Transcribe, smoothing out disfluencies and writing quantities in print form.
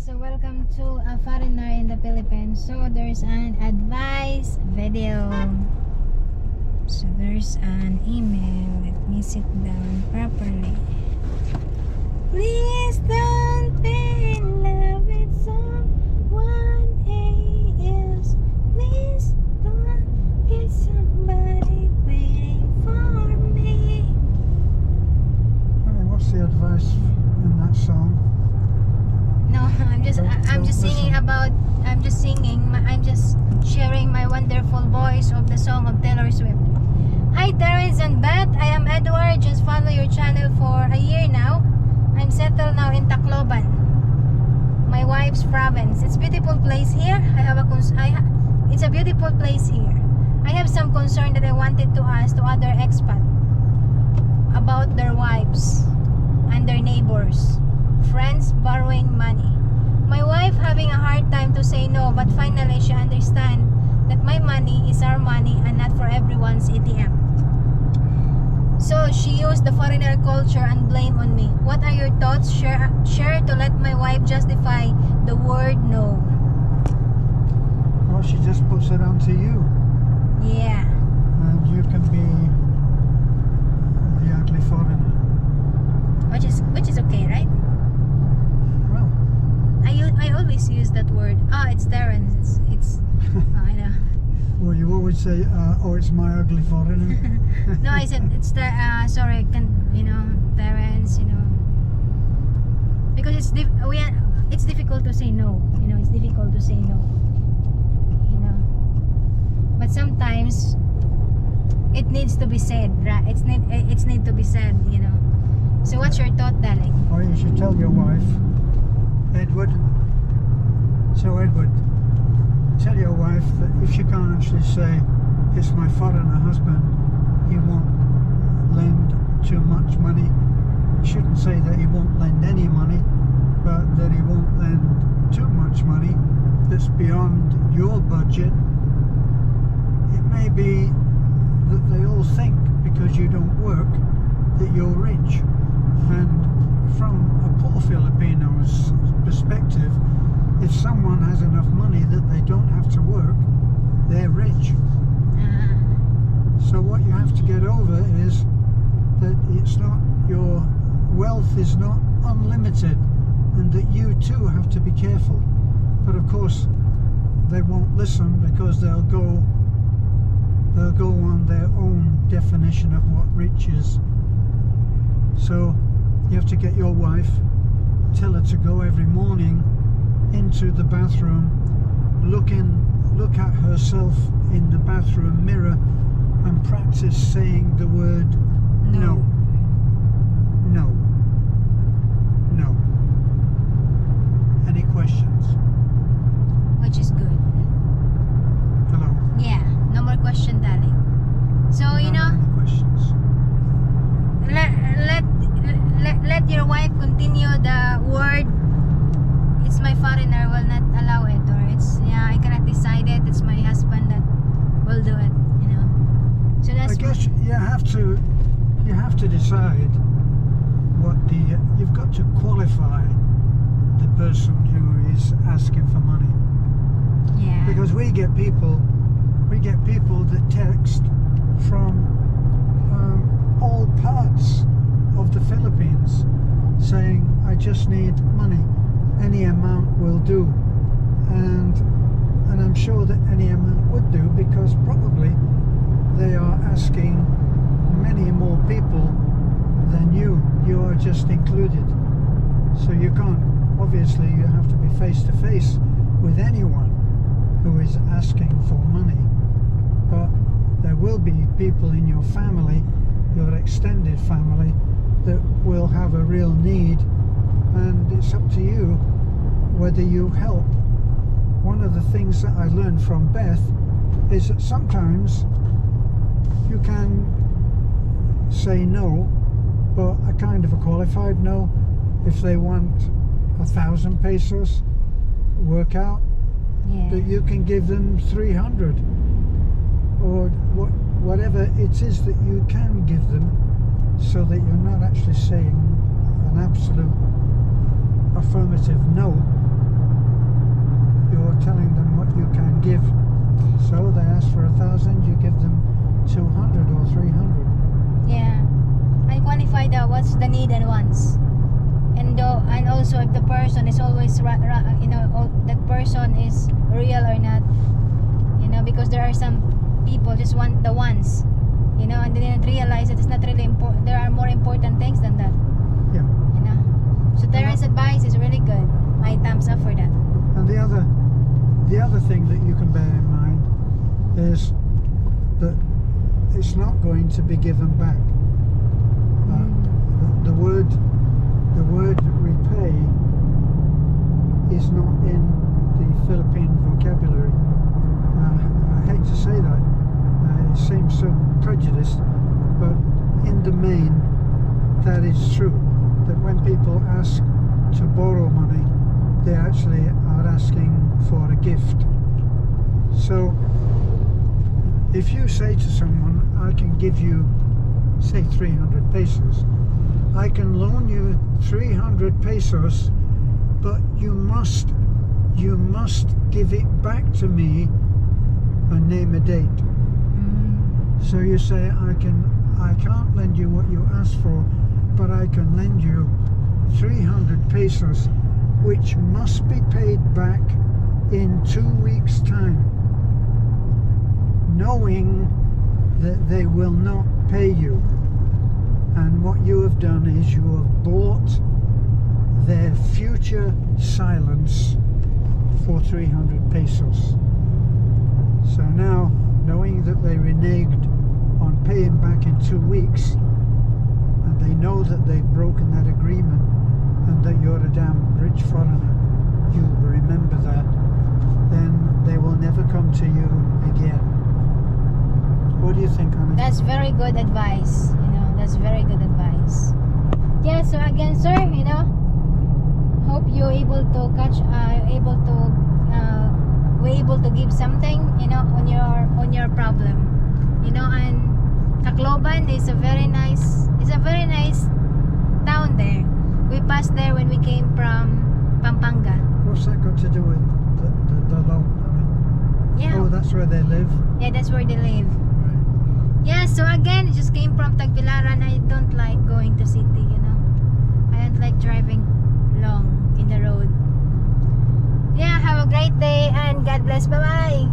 So welcome to a foreigner in the Philippines. So there's an advice video. So there's an email. Let me sit down properly. Please don't be in love with someone else. Please don't get somebody waiting for me. Honey, what's the advice in that song? No, I'm just singing about, I'm just sharing my wonderful voice of the song of Taylor Swift. Hi Terrence and Beth, I am Edward, just follow your channel for a year now. I'm settled now in Tacloban, my wife's province. It's a beautiful place here. It's a beautiful place here. I have some concern that I wanted to ask to other expats about their wives and their neighbors. Friends borrowing money. My wife having a hard time to say no, but finally she understands that my money is our money and not for everyone's ATM. So she used the foreigner culture and blame on me. What are your thoughts? Share to let my wife justify the word no. Well, she just puts it onto you. Yeah. And you can be the ugly foreigner. Which is okay, right? Well, I always use that word. It's Terrence. It's I know. well, you always say, oh, it's my ugly foreigner. No, I said it's the sorry, Terrence, because it's difficult to say no. It's difficult to say no. But sometimes it needs to be said, right? It's need to be said. So what's your thought, darling? Or you should tell your wife, Edward. So Edward, tell your wife that if she can't actually say, it's my foreigner husband, he won't lend too much money. You shouldn't say that he won't lend any money, but that he won't lend too much money that's beyond your budget. It may be that they all think because you don't work that you're rich. And from a poor Filipino's perspective, if someone has enough money that they don't have to work, they're rich. So what you have to get over is that it's not, your wealth is not unlimited, and that you too have to be careful. But of course they won't listen because they'll go on their own definition of what rich is. So you have to get your wife, tell her to go every morning into the bathroom, look at herself in the bathroom mirror and practice saying the word no. No. No. Any questions? Which is good. Hello? Yeah, no more question, darling. So Any questions? let your wife continue the word. It's my foreigner will not allow it, or I cannot decide it. It's my husband that will do it. So that's. I guess you have to decide what you've got to qualify the person who is asking for money. Yeah. Because we get people that text from all parts of the Philippines saying, I just need money, any amount will do, and I'm sure that any amount would do, because probably they are asking many more people than you are just included. So you can't, obviously you have to be face to face with anyone who is asking for money, but there will be people in your family, your extended family, that will have a real need, and it's up to you whether you help. One of the things that I learned from Beth is that sometimes you can say no, but a kind of a qualified no. If they want 1,000 pesos, work out that you can give them 300, or whatever it is that you can give them, so that you're not actually saying an absolute affirmative no, telling them what you can give. So they ask for 1,000, you give them 200 or 300. Yeah. And qualify what's the need and wants. And also if the person is always that person is real or not, because there are some people just want the wants, and they didn't realize that it's not really important. There are more important things than that. Yeah. So Terrence's advice is really good. My thumbs up for that. And the other thing that you can bear in mind is that it's not going to be given back. The word repay is not in the Philippine vocabulary. I hate to say that. It seems so prejudiced, but in the main, that is true. That when people ask to borrow money, they actually are asking for a gift. So, if you say to someone, I can give you, say, 300 pesos, I can loan you 300 pesos, but you must give it back to me and name a date. So you say, I can't lend you what you asked for, but I can lend you 300 pesos, which must be paid back in 2 weeks' time, knowing that they will not pay you. And what you have done is you have bought their future silence for 300 pesos. So now, knowing that they reneged on paying back in 2 weeks, and they know that they've broken that agreement, and that you're a damn rich foreigner, you remember that, then they will never come to you again. What do you think, Anna? That's very good advice. That's very good advice. Yeah. So again, sir, hope you're able to we're able to give something, on your problem, and Tacloban is a very nice town there. We passed there when we came from Pampanga. What's that got to do with the loan? Yeah. Oh, that's where they live? Yeah, that's where they live. Right. Yeah, so again, I just came from Tagbilaran. I don't like going to city, I don't like driving long in the road. Yeah, have a great day and God bless. Bye-bye.